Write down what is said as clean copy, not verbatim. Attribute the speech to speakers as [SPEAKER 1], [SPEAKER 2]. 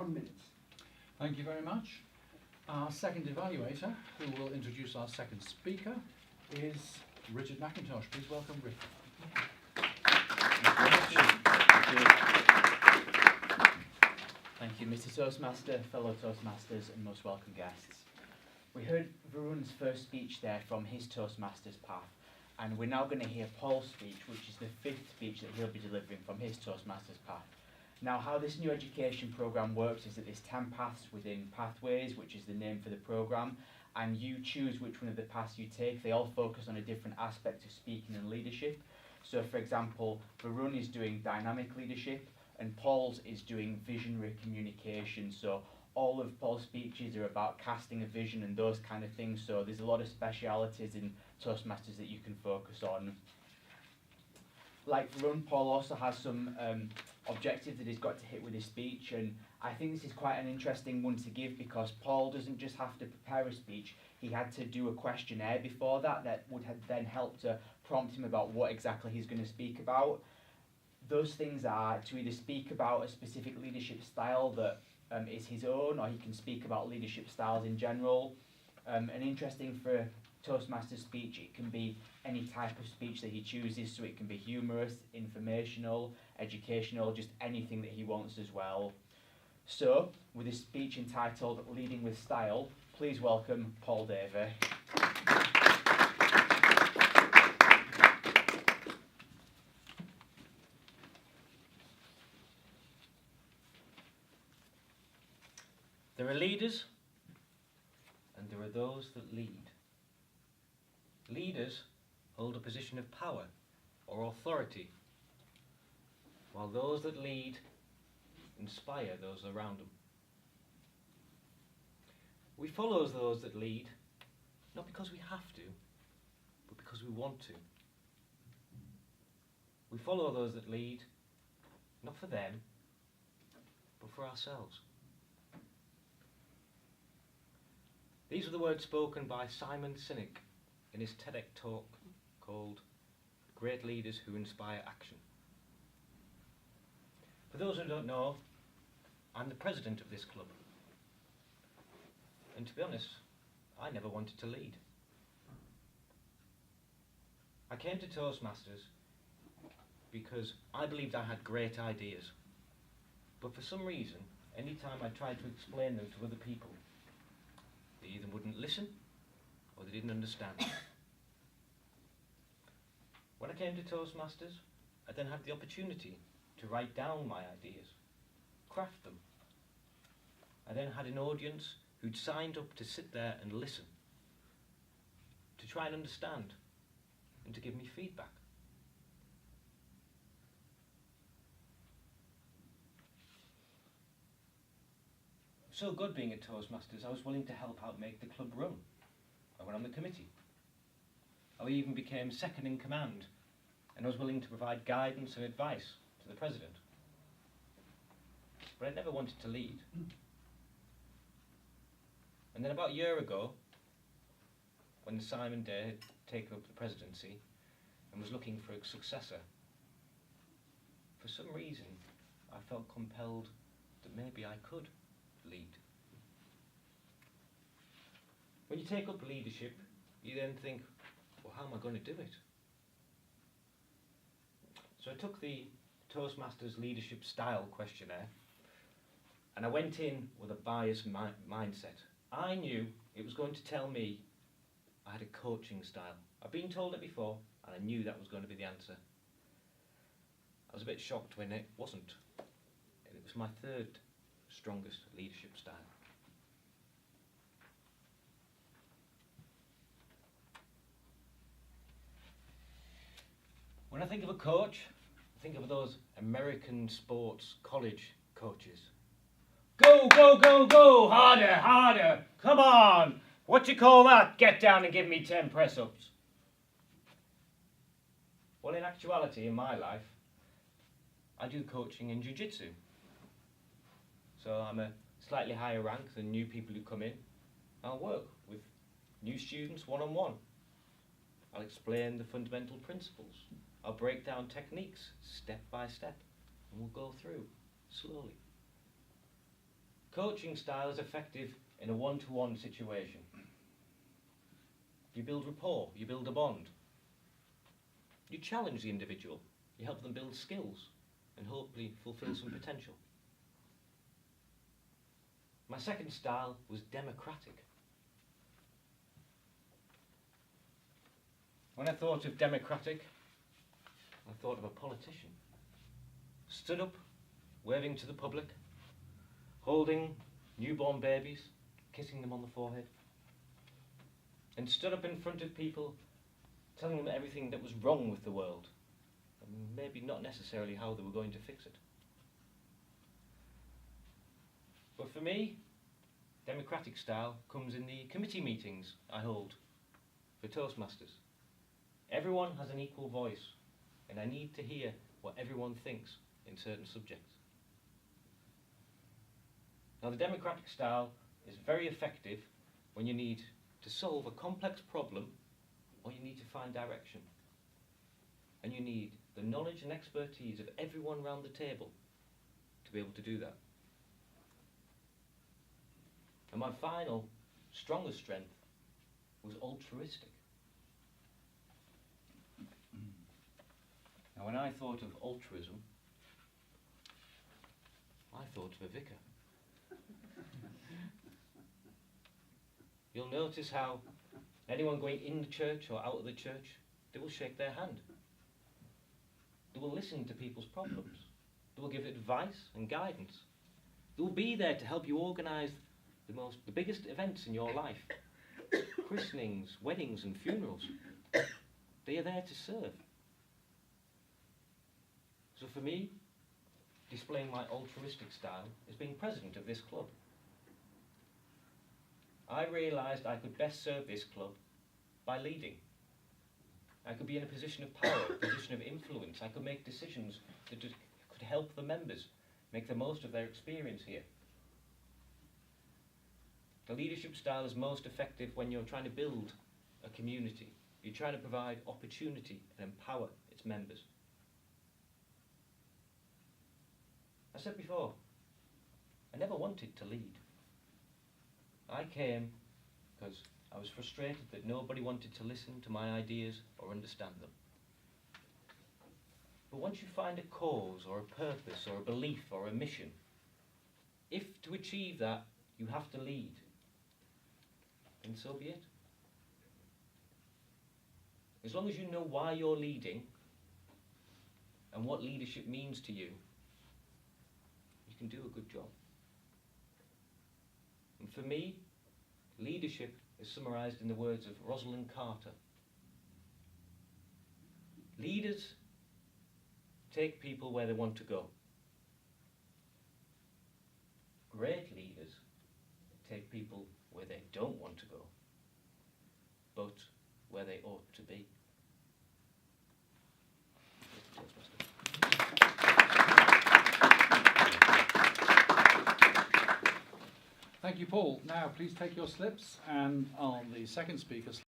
[SPEAKER 1] 1 minute.
[SPEAKER 2] Thank you very much. Our second evaluator, who will introduce our second speaker, is Richard McIntosh. Please welcome Rick.
[SPEAKER 3] Thank you, Mr. Toastmaster, fellow Toastmasters, and most welcome guests. We heard Varun's first speech there from his Toastmasters path, and we're now going to hear Paul's speech, which is the fifth speech that he'll be delivering from his Toastmasters path. Now, how this new education programme works is that there's 10 paths within Pathways, which is the name for the programme, and you choose which one of the paths you take. They all focus on a different aspect of speaking and leadership. So, for example, Varun is doing dynamic leadership, and Paul's is doing visionary communication. So all of Paul's speeches are about casting a vision and those kind of things. So there's a lot of specialities in Toastmasters that you can focus on. Like Varun, Paul also has some objectives that he's got to hit with his speech, and I think this is quite an interesting one to give because Paul doesn't just have to prepare a speech, he had to do a questionnaire before that would have then help to prompt him about what exactly he's going to speak about. Those things are to either speak about a specific leadership style that is his own, or he can speak about leadership styles in general. And interesting for a Toastmaster speech, it can be any type of speech that he chooses, so it can be humorous, informational, educational, just anything that he wants as well. So, with his speech entitled Leading with Style, please welcome Paul Davy.
[SPEAKER 4] There are leaders, and there are those that lead. Leaders hold a position of power or authority, while those that lead inspire those around them. We follow those that lead, not because we have to, but because we want to. We follow those that lead, not for them, but for ourselves. These are the words spoken by Simon Sinek in his TEDx talk called Great Leaders Who Inspire Action. For those who don't know, I'm the president of this club. And to be honest, I never wanted to lead. I came to Toastmasters because I believed I had great ideas. But for some reason, any time I tried to explain them to other people, they either wouldn't listen or they didn't understand. When I came to Toastmasters, I then had the opportunity to write down my ideas, craft them. I then had an audience who'd signed up to sit there and listen, to try and understand, and to give me feedback. So good being at Toastmasters, I was willing to help out make the club run. I went on the committee. I even became second in command, and I was willing to provide guidance and advice to the president. But I never wanted to lead. And then about a year ago, when Simon Day had taken up the presidency and was looking for a successor, for some reason I felt compelled that maybe I could lead. When you take up leadership, you then think, well, how am I going to do it? So I took the Toastmasters Leadership Style questionnaire and I went in with a biased mindset. I knew it was going to tell me I had a coaching style. I've been told it before and I knew that was going to be the answer. I was a bit shocked when it wasn't. And it was my third strongest leadership style. When I think of a coach, I think of those American sports college coaches. Go, go, go, go, harder, harder, come on. What you call that? Get down and give me 10 press-ups. Well, in actuality, in my life, I do coaching in jiu-jitsu. So I'm a slightly higher rank than new people who come in. I'll work with new students one-on-one. I'll explain the fundamental principles. I'll break down techniques step by step, and we'll go through slowly. coaching style is effective in a one-to-one situation. You build rapport, you build a bond. You challenge the individual, you help them build skills and hopefully fulfill some potential. My second style was democratic. When I thought of democratic, I thought of a politician. Stood up, waving to the public, holding newborn babies, kissing them on the forehead, and stood up in front of people, telling them everything that was wrong with the world, and maybe not necessarily how they were going to fix it. But for me, democratic style comes in the committee meetings I hold for Toastmasters. Everyone has an equal voice, and I need to hear what everyone thinks in certain subjects. Now, the democratic style is very effective when you need to solve a complex problem or you need to find direction. And you need the knowledge and expertise of everyone around the table to be able to do that. And my final, strongest strength was altruistic. Now, when I thought of altruism, I thought of a vicar. You'll notice how anyone going in the church or out of the church, they will shake their hand. They will listen to people's problems. They will give advice and guidance. They will be there to help you organise the biggest events in your life. Christenings, weddings and funerals. They are there to serve. So for me, displaying my altruistic style is being president of this club. I realised I could best serve this club by leading. I could be in a position of power, a position of influence. I could make decisions that could help the members make the most of their experience here. The leadership style is most effective when you're trying to build a community. You're trying to provide opportunity and empower its members. I said before, I never wanted to lead. I came because I was frustrated that nobody wanted to listen to my ideas or understand them. But once you find a cause or a purpose or a belief or a mission, if to achieve that you have to lead, then so be it. As long as you know why you're leading and what leadership means to you, you can do a good job. And for me, leadership is summarised in the words of Rosalind Carter. Leaders take people where they want to go. Great leaders take people where they don't want to go, but where they ought to be.
[SPEAKER 2] Thank you, Paul. Now, please take your slips, and on the second speaker's